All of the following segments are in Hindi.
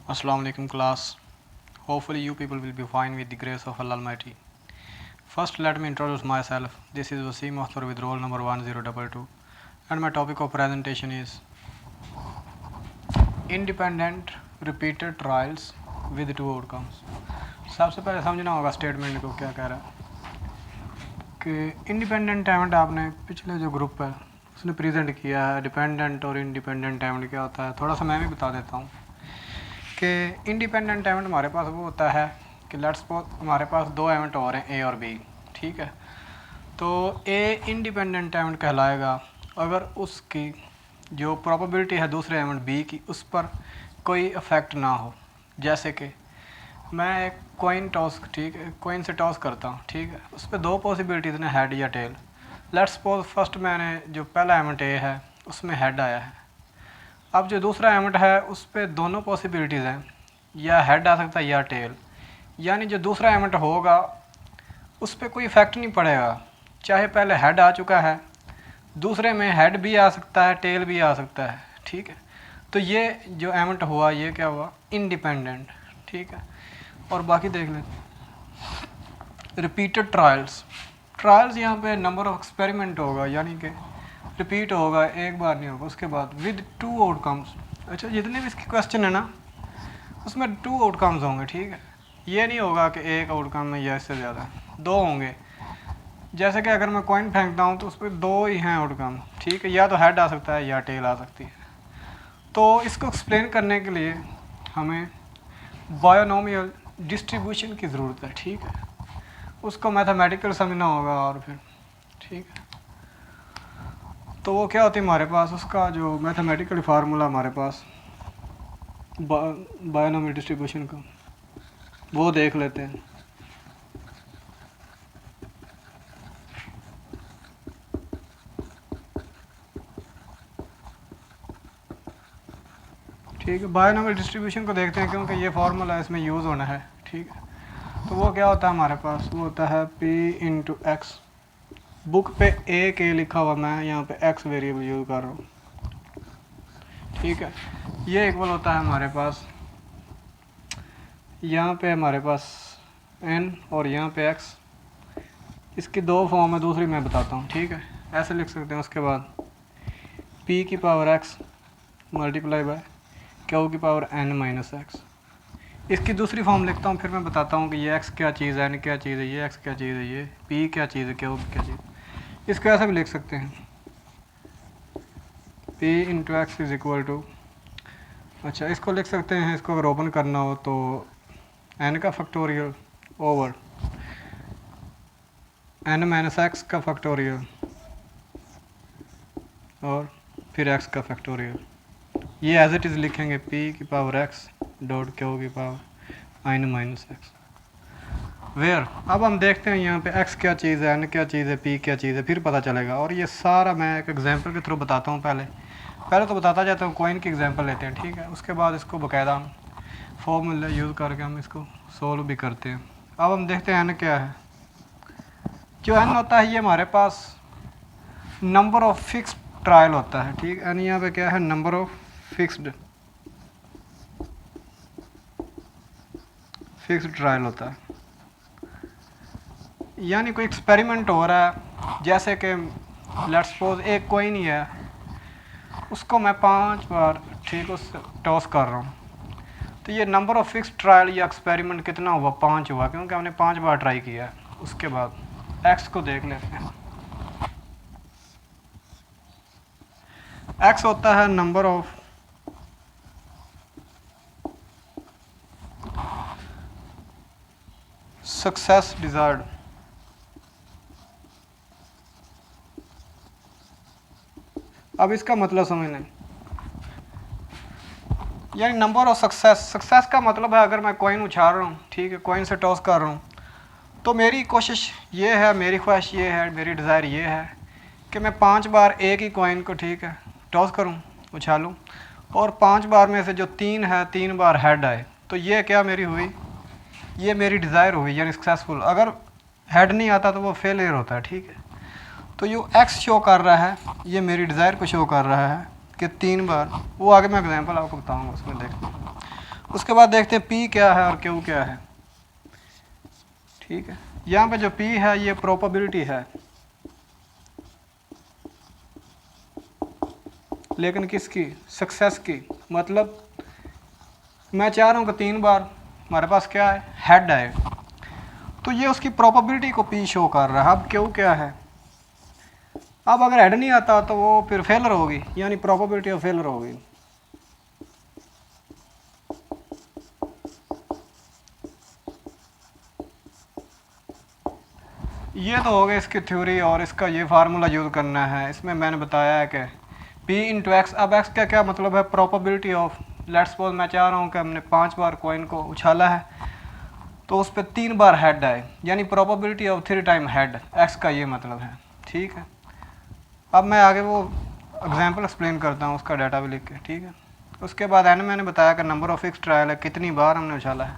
Assalamu alaikum class. Hopefully you people will be fine with the grace of Allah Almighty. First let me introduce myself. This is Wasim Akhtar with roll number 1022 and my topic of presentation is independent repeated trials with two outcomes. सबसे पहले समझना होगा स्टेटमेंट को क्या कह रहा है कि इंडिपेंडेंट एवंट आपने पिछले जो ग्रुप है उसने प्रेजेंट किया है। डिपेंडेंट और इंडिपेंडेंट एवंट क्या होता है थोड़ा सा मैं भी बता देता हूँ कि इंडिपेंडेंट एवंट हमारे पास वो होता है कि लेट्स सपोज हमारे पास दो एवंट और हैं ए और बी, ठीक है। तो ए इंडिपेंडेंट एवंट कहलाएगा अगर उसकी जो प्रोबेबिलिटी है दूसरे एवंट बी की उस पर कोई इफेक्ट ना हो। जैसे कि मैं एक कॉइन टॉस, ठीक है, कॉइन से टॉस करता हूँ, ठीक है, उस पर दो पॉसिबिलिटीज़ हैं, हेड या टेल। लेट्स सपोज फर्स्ट मैंने जो पहला एवंट ए है उसमें हेड आया है। अब जो दूसरा एवंट है उस पर दोनों पॉसिबिलिटीज़ हैं, या हेड आ सकता है या टेल। यानी जो दूसरा एवंट होगा उस पर कोई इफेक्ट नहीं पड़ेगा, चाहे पहले हेड आ चुका है, दूसरे में हेड भी आ सकता है टेल भी आ सकता है, ठीक है। तो ये जो एवंट हुआ ये क्या हुआ, इंडिपेंडेंट, ठीक है। और बाकी देख लेते रिपीटेड ट्रायल्स। ट्रायल्स यहाँ पे नंबर ऑफ एक्सपेरिमेंट होगा, यानी कि रिपीट होगा, एक बार नहीं होगा। उसके बाद विद टू आउटकम्स। अच्छा, जितने भी इसके क्वेश्चन है ना उसमें टू आउटकम्स होंगे, ठीक है। ये नहीं होगा कि एक आउटकम में या इससे ज़्यादा, दो होंगे। जैसे कि अगर मैं कॉइन फेंकता हूँ तो उस पर दो ही हैं आउटकम, ठीक है, या तो हेड आ सकता है या टेल आ सकती है। तो इसको एक्सप्लेन करने के लिए हमें बायोनोमियल डिस्ट्रीब्यूशन की ज़रूरत है, ठीक है। उसको मैथमेटिकल समझना होगा और फिर, ठीक है। तो वो क्या होती है हमारे पास, उसका जो मैथमेटिकल फार्मूला हमारे पास बायोनोमियल डिस्ट्रीब्यूशन का, वो देख लेते हैं। ठीक है, बायोनोमियल डिस्ट्रीब्यूशन को देखते हैं क्योंकि ये फार्मूला इसमें यूज़ होना है, ठीक है। तो वो क्या होता है हमारे पास, वो होता है p इंटू एक्स। बुक पे ए के लिखा हुआ, मैं यहाँ पे एक्स वेरिएबल यूज़ कर रहा हूँ, ठीक है। ये इक्वल होता है हमारे पास, यहाँ पे हमारे पास n और यहाँ पे x। इसकी दो फॉर्म है, दूसरी मैं बताता हूँ, ठीक है। ऐसे लिख सकते हैं। उसके बाद p की power x multiply by q की पावर n माइनस x। इसकी दूसरी फॉर्म लिखता हूँ, फिर मैं बताता हूँ कि ये x क्या चीज़ है, n क्या चीज़ है, ये x क्या चीज़ है, ये p क्या चीज़ है, q क्या चीज़ है। इसको ऐसा भी लिख सकते हैं, p into X is equal to, अच्छा इसको लिख सकते हैं, इसको अगर ओपन करना हो तो n का factorial over n minus X का फैक्टोरियल और फिर x का फैक्टोरियल। ये एज इट इज़ लिखेंगे p की पावर x डॉट q की power n minus X. Where अब हम देखते हैं यहाँ पे x क्या चीज़ है, n क्या चीज़ है, p क्या चीज़ है, फिर पता चलेगा। और ये सारा मैं एक एग्जांपल के थ्रू बताता हूँ। पहले तो बताता जाता हूँ, कॉइन की एग्जांपल लेते हैं, ठीक है। उसके बाद इसको बाकायदा फॉर्मूला यूज़ करके हम इसको सोल्व भी करते हैं। अब हम देखते हैं n क्या है। जो n होता है ये हमारे पास नंबर ऑफ फिक्स ट्रायल होता है, ठीक। n यहाँ पे क्या है, नंबर ऑफ फिक्स्ड ट्रायल होता है। यानी कोई एक्सपेरिमेंट हो रहा है, जैसे कि लेट्स सपोज एक कॉइन ही है, उसको मैं 5 बार, ठीक, उस टॉस कर रहा हूँ। तो ये नंबर ऑफ फिक्स ट्रायल या एक्सपेरिमेंट कितना हुआ, 5 हुआ, क्योंकि हमने 5 बार ट्राई किया है। उसके बाद x को देख लेते हैं। x होता है नंबर ऑफ सक्सेस डिजायर्ड। अब इसका मतलब समझना, यानी नंबर ऑफ सक्सेस का मतलब है अगर मैं कॉइन उछाल रहा हूँ, ठीक है, कॉइन से टॉस कर रहा हूँ, तो मेरी कोशिश ये है, मेरी ख्वाहिश ये है, मेरी डिज़ायर ये है कि मैं 5 बार एक ही कॉइन को, ठीक है, टॉस करूँ, उछालूँ, और 5 बार में से जो 3 है 3 बार हेड आए। तो ये क्या मेरी हुई, ये मेरी डिज़ायर हुई, यानी सक्सेसफुल। अगर हेड नहीं आता तो वो फेलियर होता है, ठीक है। तो जो एक्स शो कर रहा है ये मेरी डिज़ायर को शो कर रहा है कि 3 बार, वो आगे मैं एग्जांपल आपको बताऊंगा, उसमें देखते हैं। उसके बाद देखते हैं पी क्या है और क्यू क्या है। ठीक है, यहाँ पे जो पी है ये प्रोबेबिलिटी है, लेकिन किसकी? सक्सेस की। मतलब मैं चाह रहा हूँ कि 3 बार हमारे पास क्या है, हेड आए, तो ये उसकी प्रोबेबिलिटी को पी शो कर रहा है। अब क्यू क्या है? अब अगर हेड नहीं आता तो वो फिर फेलर होगी, यानी प्रोबेबिलिटी ऑफ फेलर होगी। ये तो हो गया इसकी थ्योरी, और इसका ये फार्मूला यूज़ करना है। इसमें मैंने बताया है कि P इंटू एक्स। अब एक्स का क्या मतलब है? प्रोबेबिलिटी ऑफ, लेट्स सपोज मैं चाह रहा हूँ कि हमने 5 बार कॉइन को उछाला है तो उस पर 3 बार हेड आए, यानी probability of 3 time head, x का ये मतलब है। ठीक है, अब मैं आगे वो एग्जांपल एक्सप्लेन करता हूँ, उसका डाटा भी लिख के। ठीक है, उसके बाद एन मैंने बताया कि नंबर ऑफ फिक्स ट्रायल है, कितनी बार हमने उछाला है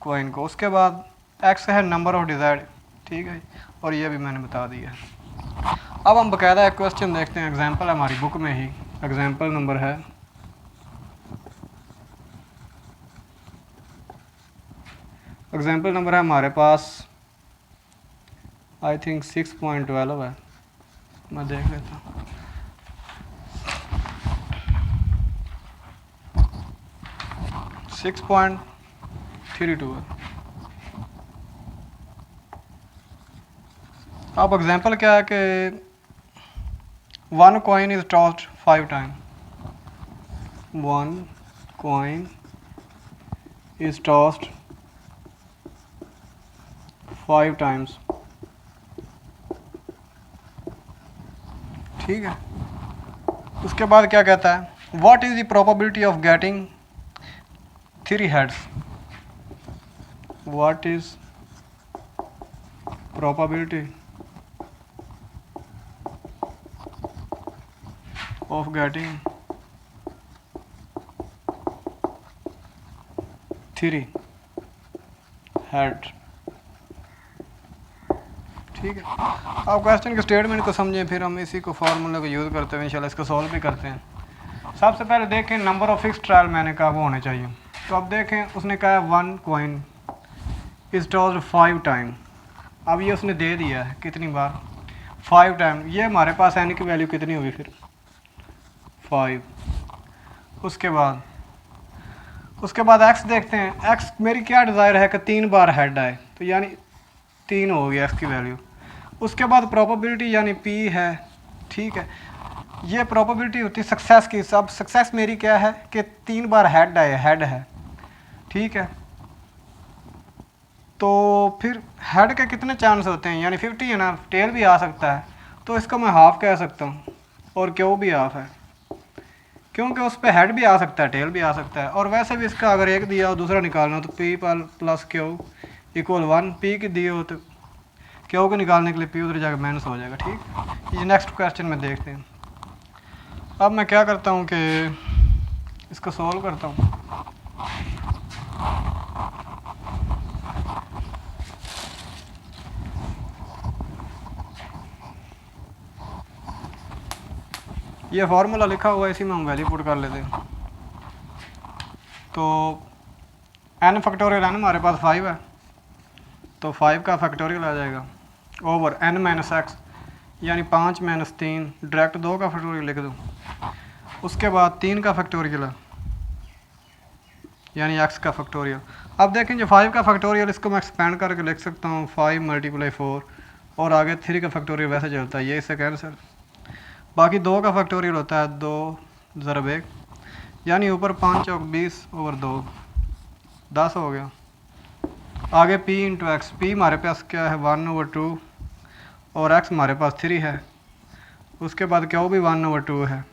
कॉइन को। उसके बाद एक्स है नंबर ऑफ डिजायर्ड। ठीक है, और ये भी मैंने बता दिया। अब हम बाकायदा एक क्वेश्चन देखते हैं, एग्जांपल हमारी बुक में ही, एग्जांपल नंबर है हमारे पास आई थिंक 6.12 है, मैं देख लेता हूँ। $6.32 है। अब एग्जांपल क्या है कि 1 coin is tossed 5 times. 1 coin is tossed 5 times. ठीक है, उसके बाद क्या कहता है? What is the probability of getting 3 heads? What is probability of getting 3 head? ठीक है, अब क्वेश्चन के स्टेटमेंट को समझें, फिर हम इसी को फार्मूला को यूज़ करते हुए इंशाल्लाह इसको सॉल्व भी करते हैं। सबसे पहले देखें नंबर ऑफ फिक्स ट्रायल मैंने कहा वो होने चाहिए। तो अब देखें उसने कहा 1 coin is tossed 5 टाइम। अब ये उसने दे दिया है कितनी बार? 5 टाइम। ये हमारे पास एन की वैल्यू कितनी होगी फिर? 5। उसके बाद एक्स देखते हैं। एक्स मेरी क्या डिज़ायर है कि 3 बार हेड आए, तो यानी 3 हो गया एक्स की वैल्यू। उसके बाद प्रोबेबिलिटी यानी पी है। ठीक है, ये प्रोबेबिलिटी होती है सक्सेस की। सब सक्सेस मेरी क्या है कि 3 बार हेड आए, हेड है। ठीक है, तो फिर हेड के कितने चांस होते हैं? यानी 50 है ना, टेल भी आ सकता है, तो इसको मैं हाफ कह सकता हूँ, और क्यू भी हाफ है, क्योंकि उस पर हेड भी आ सकता है, टेल भी आ सकता है। और वैसे भी इसका अगर एक दिया हो दूसरा निकालना हो तो P plus Q equal 1। P की दिए हो तो क्यू को निकालने के लिए पी उधर जाकर माइनस हो जाएगा। ठीक, ये नेक्स्ट क्वेश्चन में देखते हैं। अब मैं क्या करता हूँ कि इसको सॉल्व करता हूँ। ये फार्मूला लिखा हुआ है, इसी में हम वैल्यू पुट कर लेते हैं। तो n फैक्टोरियल n हमारे पास 5 है, तो 5 का फैक्टोरियल आ जाएगा ओवर n माइनस एक्स, यानी 5 माइनस 3, डायरेक्ट 2 का फैक्टोरियल लिख दूँ। उसके बाद 3 का फैक्टोरियल है, यानी x का फैक्टोरियल। अब देखें जो 5 का फैक्टोरियल, इसको मैं एक्सपेंड करके लिख सकता हूँ 5 × 4, और आगे 3 का फैक्टोरियल वैसे चलता है, ये इससे कैंसिल। बाकी 2 का फैक्टोरियल होता है 2 ज़रब 1, यानी ऊपर 5 और 20 ओवर 2, 10 हो गया। आगे p इंटू एक्स, पी हमारे पास क्या है 1/2, और x हमारे पास 3 है। उसके बाद क्यू भी 1/2 है,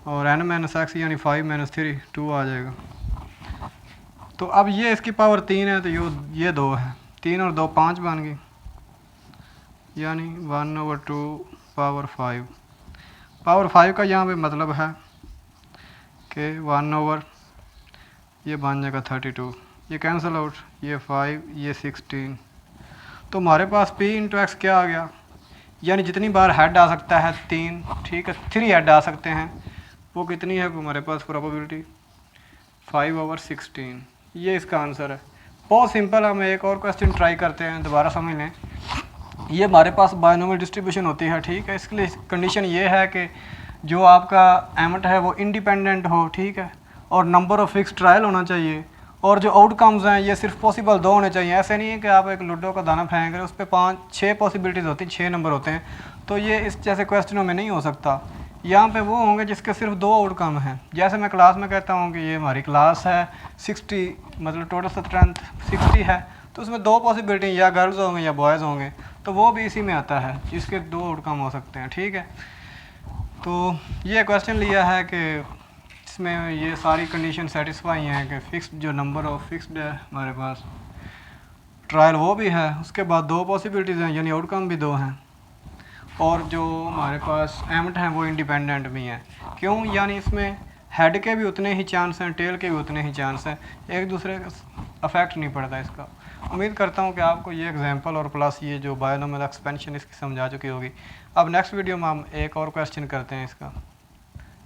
और n माइनस एक्स यानी 5 माइनस 3 2 आ जाएगा। तो अब ये इसकी पावर 3 है, तो ये 2 है, 3 और 2 5 बन गई, यानी 1/2 पावर 5। पावर 5 का यहाँ पे मतलब है कि 1 ये बन जाएगा 32, ये कैंसिल आउट, ये 5 ये 16। तो हमारे पास p इंटू एक्स क्या आ गया? यानी जितनी बार हेड आ सकता है 3, ठीक है, 3 हेड आ सकते हैं, वो कितनी है हमारे पास प्रोबेबिलिटी? 5/16, ये इसका आंसर है। बहुत सिंपल। हम एक और क्वेश्चन ट्राई करते हैं, दोबारा समझ लें। ये हमारे पास बायनोमियल डिस्ट्रीब्यूशन होती है, ठीक है। इसके लिए कंडीशन ये है कि जो आपका एमट है वो इंडिपेंडेंट हो, ठीक है, और नंबर ऑफ फिक्स ट्रायल होना चाहिए, और जो आउटकम्स हैं ये सिर्फ पॉसिबल 2 होने चाहिए। ऐसे नहीं है कि आप एक लूडो का दाना फेंक रहे हैं, उस पर 5-6 पॉसिबिलिटीज़ होती हैं, 6 नंबर होते हैं, तो ये इस जैसे क्वेश्चनों में नहीं हो सकता। यहाँ पे वो होंगे जिसके सिर्फ 2 आउटकम हैं। जैसे मैं क्लास में कहता हूँ कि ये हमारी क्लास है 60, मतलब टोटल स्ट्रेंथ 60 है, तो उसमें 2 पॉसिबिलिटी, या गर्ल्स होंगे या बॉयज़ होंगे, तो वो भी इसी में आता है जिसके 2 आउटकम हो सकते हैं, ठीक है। तो ये क्वेश्चन लिया है कि इसमें ये सारी कंडीशन सेटिस्फाई हैं कि फिक्स्ड जो नंबर ऑफ फिक्स्ड है हमारे पास, ट्रायल वो भी है, उसके बाद 2 पॉसिबिलिटीज़ हैं यानी आउटकम भी 2 हैं, और जो हमारे पास एमट हैं वो इंडिपेंडेंट भी हैं। क्यों? यानी इसमें हेड के भी उतने ही चांस हैं, टेल के भी उतने ही चांस हैं, एक दूसरे का अफेक्ट नहीं पड़ता इसका। उम्मीद करता हूँ कि आपको ये एग्जांपल और प्लस ये जो बायनोमियल एक्सपेंशन इसकी समझ आ चुकी होगी। अब नेक्स्ट वीडियो में हम एक और क्वेश्चन करते हैं इसका।